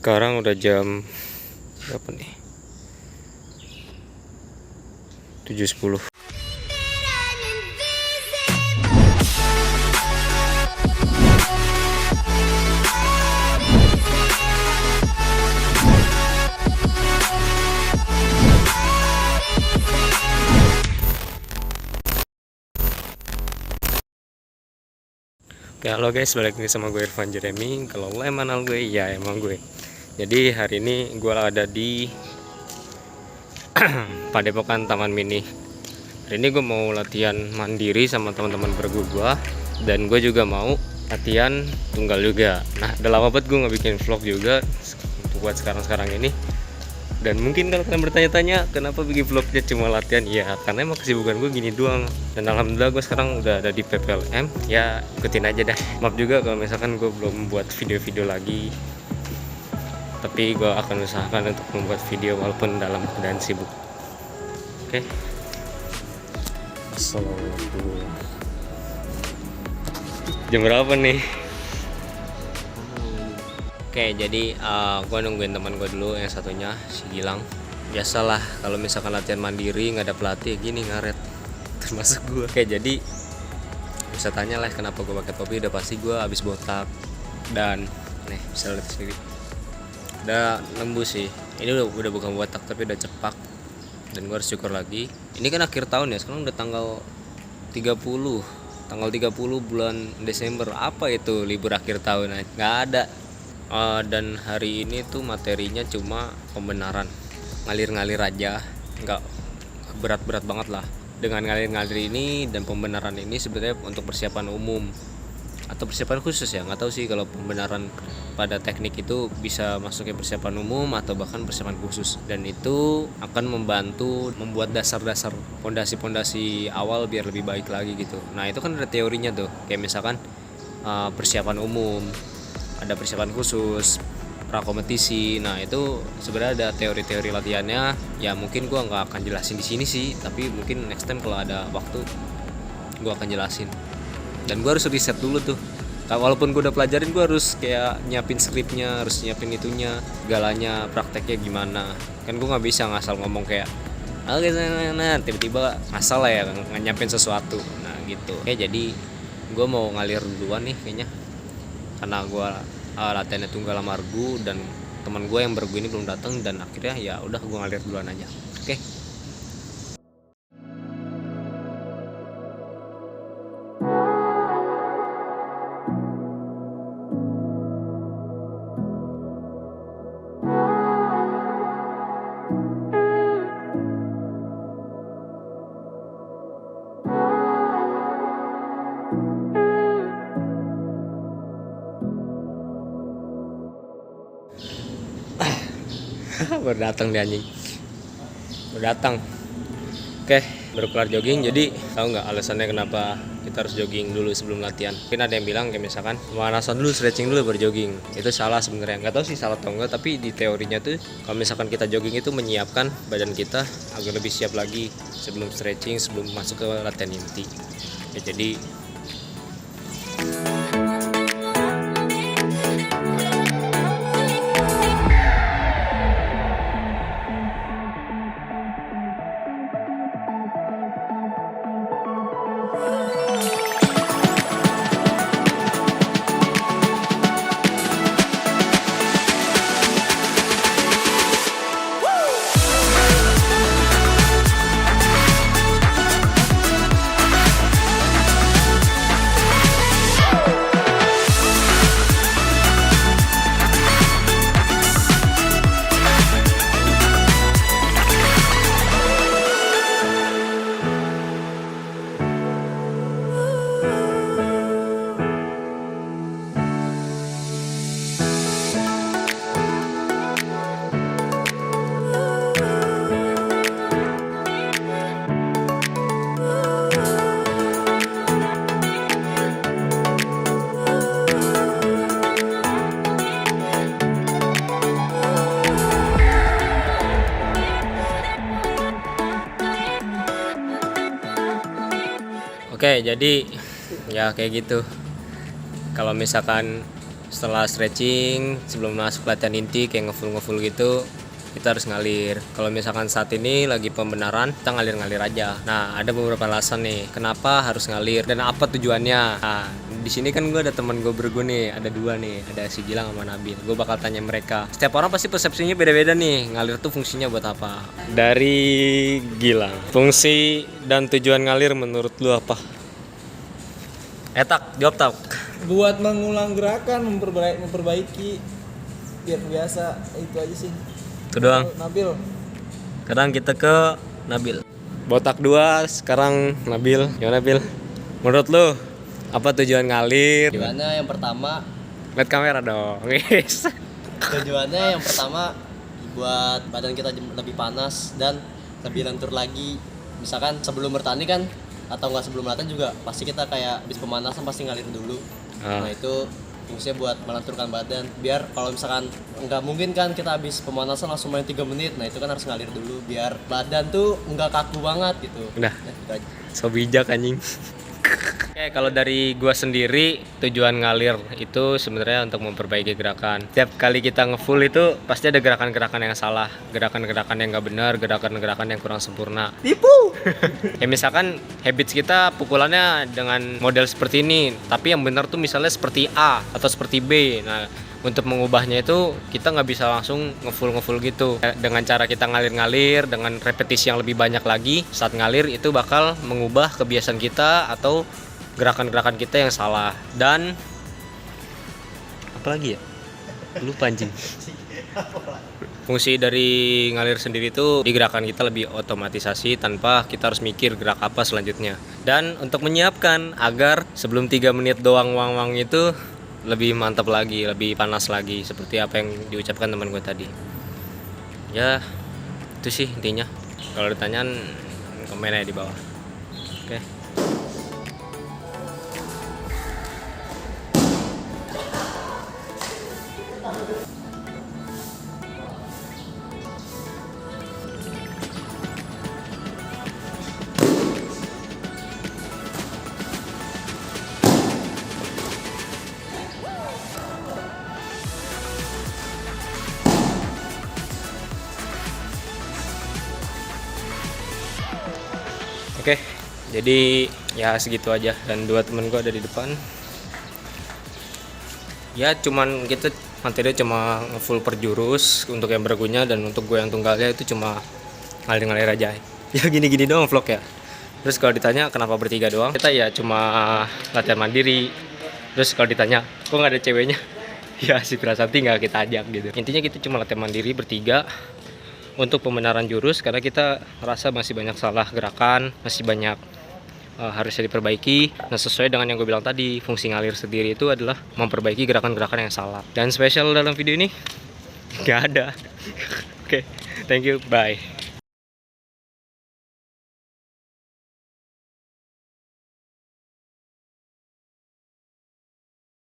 Sekarang udah jam berapa nih? 7.10. Ya halo guys, balik lagi sama gue Irfan Jeremy. Kalau lo emang kenal gue, ya emang gue. Jadi hari ini gue ada di Padepokan Taman Mini. Hari ini gue mau latihan mandiri sama teman-teman bergu gue, dan gue juga mau latihan tunggal juga. Nah, udah lama banget gue nggak bikin vlog juga buat sekarang ini. Dan mungkin kalau kalian bertanya-tanya kenapa bikin vlognya cuma latihan, ya karena emang kesibukan gue gini doang. Dan alhamdulillah gue sekarang udah ada di PPLM, ya ikutin aja dah. Maaf juga kalau misalkan gue belum buat video-video lagi, tapi gue akan usahakan untuk membuat video walaupun dalam keadaan sibuk. Oke. Assalamualaikum. Jam berapa nih? Oke, jadi gue nungguin teman gue dulu, yang satunya si Gilang. Biasalah kalau misalkan latihan mandiri nggak ada pelatih gini ngaret, termasuk gue. Oke, jadi bisa tanya lah kenapa gue pakai topi. Udah pasti gue habis botak, dan nih bisa lihat sendiri udah nembus sih. Ini udah bukan botak tapi udah cepak, dan gue harus syukur lagi. Ini kan akhir tahun ya, sekarang udah tanggal 30 bulan Desember. Apa itu libur akhir tahun? Nggak ada. Dan hari ini tuh materinya cuma pembenaran, ngalir-ngalir aja, nggak berat-berat banget lah. Dengan ngalir-ngalir ini dan pembenaran ini sebenarnya untuk persiapan umum atau persiapan khusus ya, nggak tahu sih kalau pembenaran pada teknik itu bisa masuknya persiapan umum atau bahkan persiapan khusus, dan itu akan membantu membuat dasar-dasar pondasi-pondasi awal biar lebih baik lagi gitu. Nah itu kan ada teorinya tuh, kayak misalkan persiapan umum, ada persiapan khusus, prakompetisi. Nah itu sebenarnya ada teori-teori latihannya. Ya mungkin gua nggak akan jelasin di sini sih, tapi mungkin next time kalau ada waktu gua akan jelasin. Dan gua harus riset dulu tuh. Walaupun gua udah pelajarin, gua harus kayak nyiapin skripnya, harus nyiapin itunya, segalanya, prakteknya gimana. Kan gua nggak bisa ngasal ngomong kayak oke, nah tiba-tiba ngasal lah ya nyiapin sesuatu. Nah gitu. Oke, jadi gua mau ngalir duluan nih kayaknya, karena gue latihannya tunggal sama regu, dan teman gue yang bergu ini belum datang, dan akhirnya ya udah gue ngalir duluan aja. Oke. Baru datang dia anjing, baru datang. Oke, baru kelar jogging. Jadi tahu nggak alasannya kenapa kita harus jogging dulu sebelum latihan? Mungkin ada yang bilang kayak misalkan pemanasan dulu, stretching dulu baru jogging. Itu salah sebenarnya, nggak tahu sih salah atau enggak, tapi di teorinya tuh kalau misalkan kita jogging itu menyiapkan badan kita agar lebih siap lagi sebelum stretching, sebelum masuk ke latihan inti ya. Jadi oke, jadi ya kayak gitu. Kalau misalkan setelah stretching sebelum masuk latihan inti kayak ngefull gitu, kita harus ngalir. Kalau misalkan saat ini lagi pembenaran, kita ngalir-ngalir aja. Nah, ada beberapa alasan nih kenapa harus ngalir dan apa tujuannya. Nah, di sini kan gue ada teman gue bergu nih, ada dua nih, ada si Gilang sama Nabil. Gue bakal tanya mereka. Setiap orang pasti persepsinya beda-beda nih. Ngalir tuh fungsinya buat apa? Dari Gilang, fungsi dan tujuan ngalir menurut lu apa? Tak, jawab tak. Buat mengulang gerakan, memperbaiki biar biasa, itu aja sih. Itu doang. Nabil. Sekarang kita ke Nabil. Botak 2, sekarang Nabil. Gimana Nabil? Menurut lu apa tujuan ngalir? Tujuannya yang pertama, Lihat kamera dong. Guys. tujuannya yang pertama buat badan kita lebih panas dan lebih lentur lagi. Misalkan sebelum bertanding kan atau enggak sebelum latihan juga pasti kita kayak habis pemanasan pasti ngalir dulu. Nah itu fungsinya buat melenturkan badan. Biar kalau misalkan nggak mungkin kan kita habis pemanasan langsung main 3 menit. Nah itu kan harus ngalir dulu biar badan tuh nggak kaku banget gitu. Udah. Gitu aja. So bijak anjing. Oke, kalau dari gua sendiri tujuan ngalir itu sebenarnya untuk memperbaiki gerakan. Setiap kali kita ngefull itu pasti ada gerakan-gerakan yang salah, gerakan-gerakan yang nggak benar, gerakan-gerakan yang kurang sempurna. Tipu. Ya misalkan habits kita pukulannya dengan model seperti ini, tapi yang benar tuh misalnya seperti A atau seperti B. Nah, untuk mengubahnya itu kita nggak bisa langsung ngefull gitu. Dengan cara kita ngalir-ngalir dengan repetisi yang lebih banyak lagi saat ngalir itu bakal mengubah kebiasaan kita atau gerakan-gerakan kita yang salah. Dan apa lagi ya? Lupa anjing. Fungsi dari ngalir sendiri itu di gerakan kita lebih otomatisasi tanpa kita harus mikir gerak apa selanjutnya. Dan untuk menyiapkan agar sebelum 3 menit doang wang-wang itu lebih mantap lagi, lebih panas lagi seperti apa yang diucapkan teman gue tadi. Ya, itu sih intinya. Kalau ditanyaan komen aja di bawah. Oke. Oke, jadi ya segitu aja dan 2 temen gue ada di depan. Ya cuman kita materinya cuma full per jurus untuk yang bergunya dan untuk gue yang tunggalnya itu cuma ngalir-ngalir aja. Ya gini-gini doang vlog ya. Terus kalau ditanya kenapa bertiga doang, kita ya cuma latihan mandiri. Terus kalau ditanya kok nggak ada ceweknya, ya si Prasanti nggak kita ajak gitu. Intinya kita cuma latihan mandiri bertiga untuk pembenaran jurus karena kita rasa masih banyak salah gerakan, masih banyak harusnya diperbaiki. Nah sesuai dengan yang gue bilang tadi, fungsi ngalir sendiri itu adalah memperbaiki gerakan-gerakan yang salah. Dan spesial dalam video ini nggak ada. Oke, thank you, bye.